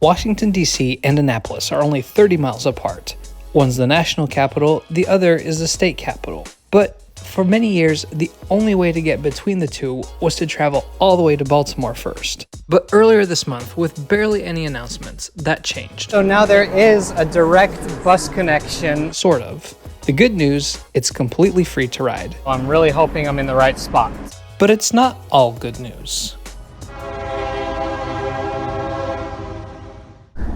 Washington, D.C. and Annapolis are only 30 miles apart. One's the national capital, the other is the state capital. But for many years, the only way to get between the two was to travel all the way to Baltimore first. But earlier this month, with barely any announcements, that changed. So now there is a direct bus connection. Sort of. The good news, it's completely free to ride. I'm really hoping I'm in the right spot. But it's not all good news.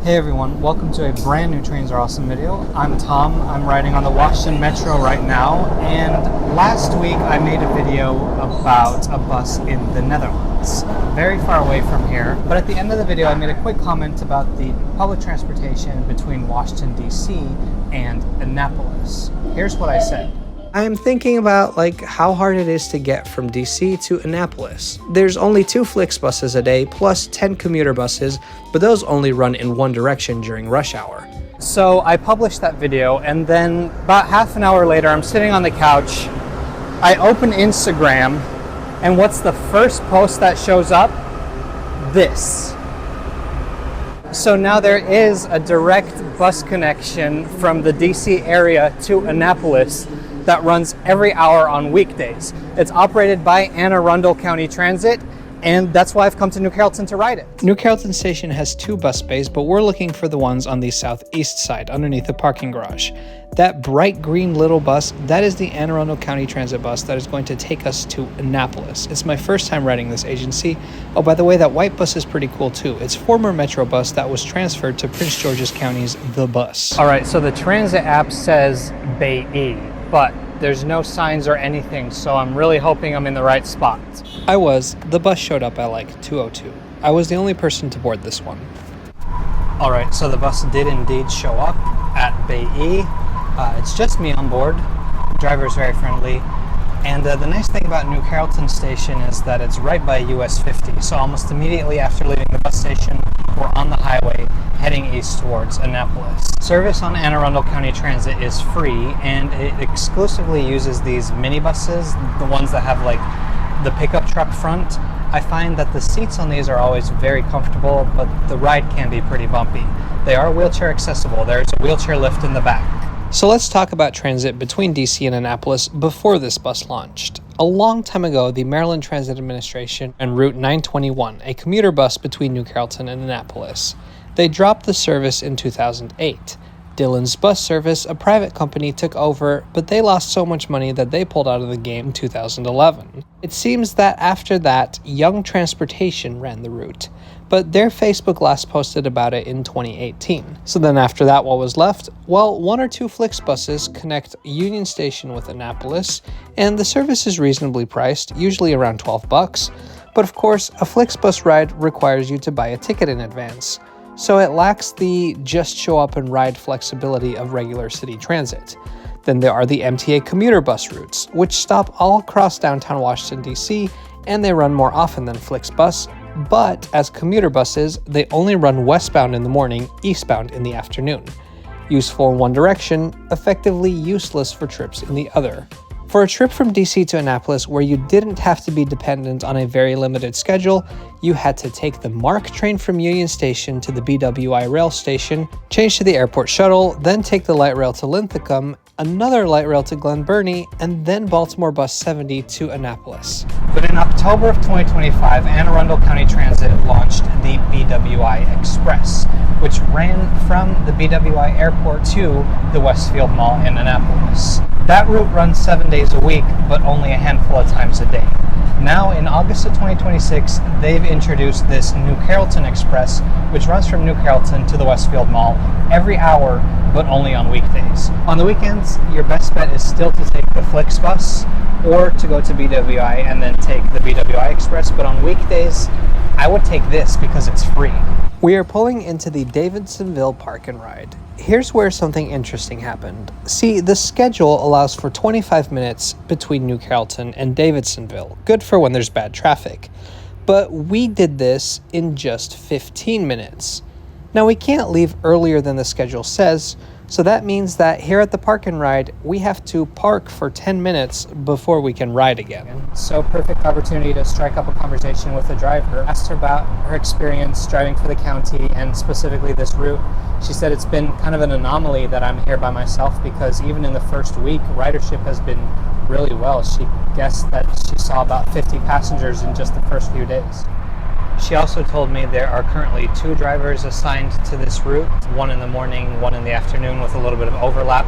Hey everyone, welcome to a brand new Trains Are Awesome video. I'm Tom, I'm riding on the Washington Metro right now, and last week I made a video about a bus in the Netherlands, very far away from here. But at the end of the video I made a quick comment about the public transportation between Washington DC and Annapolis. Here's what I said. I'm thinking about how hard it is to get from DC to Annapolis. There's only 2 Flixbuses a day plus 10 commuter buses, but those only run in one direction during rush hour. So I published that video, and then about half an hour later I'm sitting on the couch, I open Instagram, and what's the first post that shows up? This. So now there is a direct bus connection from the DC area to Annapolis that runs every hour on weekdays. It's operated by Anne Arundel County Transit, and that's why I've come to New Carrollton to ride it. New Carrollton Station has 2 bus bays, but we're looking for the ones on the southeast side, underneath the parking garage. That bright green little bus, that is the Anne Arundel County Transit bus that is going to take us to Annapolis. It's my first time riding this agency. Oh, by the way, that white bus is pretty cool too. It's former Metro bus that was transferred to Prince George's County's The Bus. All right, so the transit app says Bay E, but there's no signs or anything, so I'm really hoping I'm in the right spot. The bus showed up at 2:02. I was the only person to board this one. All right, so the bus did indeed show up at Bay E. It's just me on board. The driver's very friendly. And the nice thing about New Carrollton Station is that it's right by US 50. So almost immediately after leaving the bus station, we're on the highway heading east towards Annapolis. Service on Anne Arundel County Transit is free, and it exclusively uses these minibuses, the ones that have the pickup truck front. I find that the seats on these are always very comfortable, but the ride can be pretty bumpy. They are wheelchair accessible. There's a wheelchair lift in the back. So let's talk about transit between DC and Annapolis before this bus launched. A long time ago, the Maryland Transit Administration and Route 921, a commuter bus between New Carrollton and Annapolis. They dropped the service in 2008. Dillon's Bus Service, a private company, took over, but they lost so much money that they pulled out of the game in 2011. It seems that after that, Young Transportation ran the route, but their Facebook last posted about it in 2018. So then after that, what was left? Well, 1 or 2 Flixbuses connect Union Station with Annapolis, and the service is reasonably priced, usually around $12. But of course, a Flixbus ride requires you to buy a ticket in advance, so it lacks the just show up and ride flexibility of regular city transit. Then there are the MTA commuter bus routes, which stop all across downtown Washington, D.C., and they run more often than Flixbus, but as commuter buses, they only run westbound in the morning, eastbound in the afternoon. Useful in one direction, effectively useless for trips in the other. For a trip from DC to Annapolis where you didn't have to be dependent on a very limited schedule, you had to take the MARC train from Union Station to the BWI rail station, change to the airport shuttle, then take the light rail to Linthicum, another light rail to Glen Burnie, and then Baltimore Bus 70 to Annapolis. But in October of 2025, Anne Arundel County Transit launched the BWI Express, which ran from the BWI airport to the Westfield Mall in Annapolis. That route runs 7 days a week, but only a handful of times a day. Now, in August of 2026, they've introduced this New Carrollton Express, which runs from New Carrollton to the Westfield Mall every hour, but only on weekdays. On the weekends, your best bet is still to take the Flixbus or to go to BWI and then take the BWI Express, but on weekdays, I would take this because it's free. We are pulling into the Davidsonville Park and Ride. Here's where something interesting happened. See, the schedule allows for 25 minutes between New Carrollton and Davidsonville, good for when there's bad traffic. But we did this in just 15 minutes. Now we can't leave earlier than the schedule says, So that means that here at the Park and Ride, we have to park for 10 minutes before we can ride again. So perfect opportunity to strike up a conversation with the driver. Asked her about her experience driving for the county and specifically this route. She said it's been kind of an anomaly that I'm here by myself because even in the first week, ridership has been really well. She guessed that she saw about 50 passengers in just the first few days. She also told me there are currently 2 drivers assigned to this route, one in the morning, one in the afternoon with a little bit of overlap.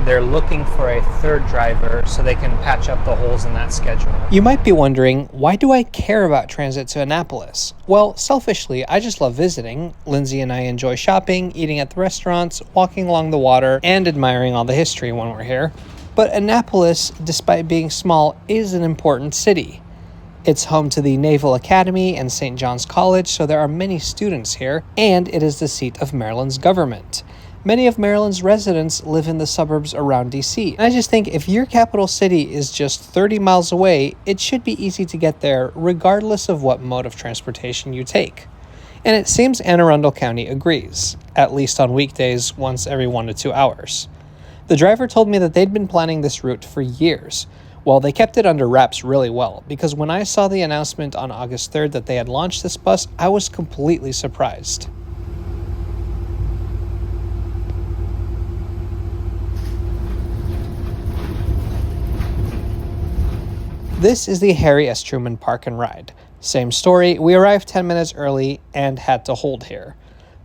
They're looking for a 3rd driver so they can patch up the holes in that schedule. You might be wondering, why do I care about transit to Annapolis? Well, selfishly, I just love visiting. Lindsay and I enjoy shopping, eating at the restaurants, walking along the water, and admiring all the history when we're here. But Annapolis, despite being small, is an important city. It's home to the Naval Academy and St. John's College, so there are many students here, and it is the seat of Maryland's government. Many of Maryland's residents live in the suburbs around DC. And I just think if your capital city is just 30 miles away, it should be easy to get there regardless of what mode of transportation you take. And it seems Anne Arundel County agrees, at least on weekdays once every 1 to 2 hours. The driver told me that they'd been planning this route for years. Well, they kept it under wraps really well, because when I saw the announcement on August 3rd that they had launched this bus, I was completely surprised. This is the Harry S. Truman Park and Ride. Same story, we arrived 10 minutes early and had to hold here.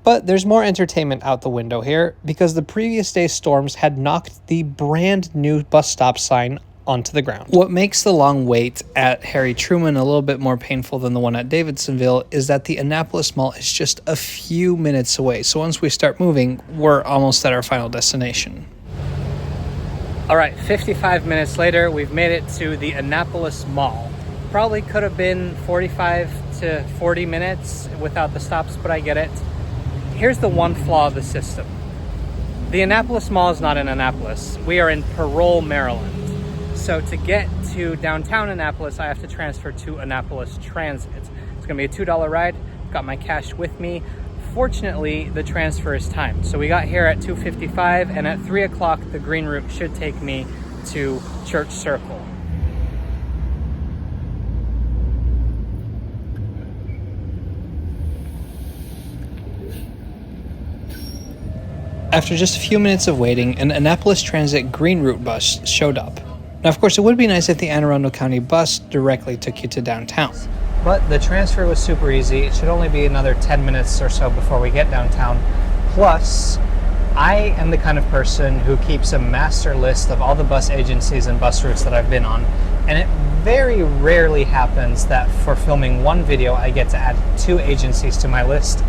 But there's more entertainment out the window here, because the previous day's storms had knocked the brand new bus stop sign onto the ground. What makes the long wait at Harry Truman a little bit more painful than the one at Davidsonville is that the Annapolis Mall is just a few minutes away. So once we start moving, we're almost at our final destination. All right, 55 minutes later, we've made it to the Annapolis Mall. Probably could have been 45 to 40 minutes without the stops, but I get it. Here's the one flaw of the system. The Annapolis Mall is not in Annapolis. We are in Parole, Maryland. So to get to downtown Annapolis, I have to transfer to Annapolis Transit. It's gonna be a $2 ride. Got my cash with me. Fortunately, the transfer is timed. So we got here at 2:55, and at 3 o'clock, the green route should take me to Church Circle. After just a few minutes of waiting, an Annapolis Transit green route bus showed up. Now, of course, it would be nice if the Anne Arundel County bus directly took you to downtown. But the transfer was super easy. It should only be another 10 minutes or so before we get downtown. Plus, I am the kind of person who keeps a master list of all the bus agencies and bus routes that I've been on. And it very rarely happens that for filming one video, I get to add 2 agencies to my list.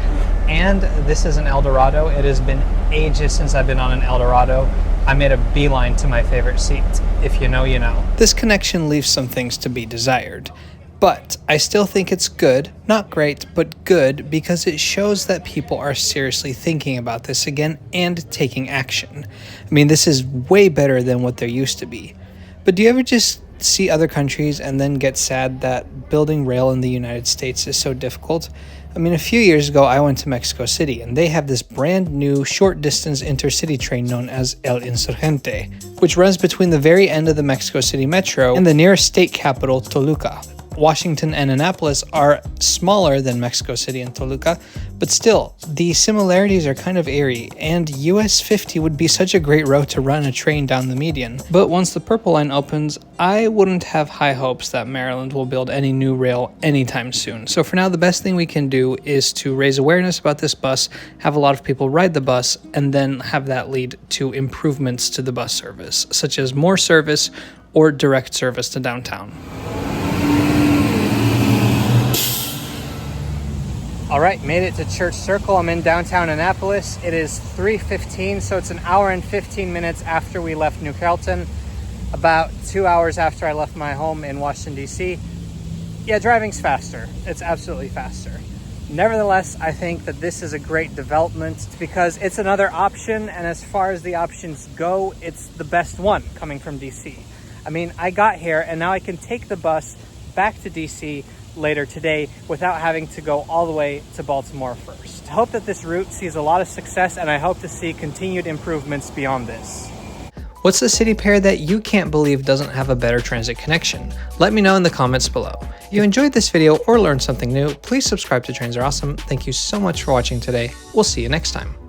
And this is an Eldorado. It has been ages since I've been on an Eldorado. I made a beeline to my favorite seat. If you know, you know. This connection leaves some things to be desired. But I still think it's good, not great, but good, because it shows that people are seriously thinking about this again and taking action. I mean, this is way better than what there used to be. But do you ever just see other countries and then get sad that building rail in the United States is so difficult? I mean, a few years ago, I went to Mexico City, and they have this brand new short-distance intercity train known as El Insurgente, which runs between the very end of the Mexico City Metro and the nearest state capital, Toluca. Washington and Annapolis are smaller than Mexico City and Toluca, but still, the similarities are kind of eerie, and US 50 would be such a great route to run a train down the median. But once the Purple Line opens, I wouldn't have high hopes that Maryland will build any new rail anytime soon. So for now, the best thing we can do is to raise awareness about this bus, have a lot of people ride the bus, and then have that lead to improvements to the bus service, such as more service or direct service to downtown. All right, made it to Church Circle. I'm in downtown Annapolis. It is 3:15, so it's an hour and 15 minutes after we left New Carrollton, about 2 hours after I left my home in Washington, D.C. Yeah, driving's faster. It's absolutely faster. Nevertheless, I think that this is a great development because it's another option, and as far as the options go, it's the best one coming from D.C. I mean, I got here, and now I can take the bus back to D.C., later today without having to go all the way to Baltimore first. I hope that this route sees a lot of success, and I hope to see continued improvements beyond this. What's the city pair that you can't believe doesn't have a better transit connection? Let me know in the comments below. If you enjoyed this video or learned something new, please subscribe to Trains Are Awesome. Thank you so much for watching today. We'll see you next time.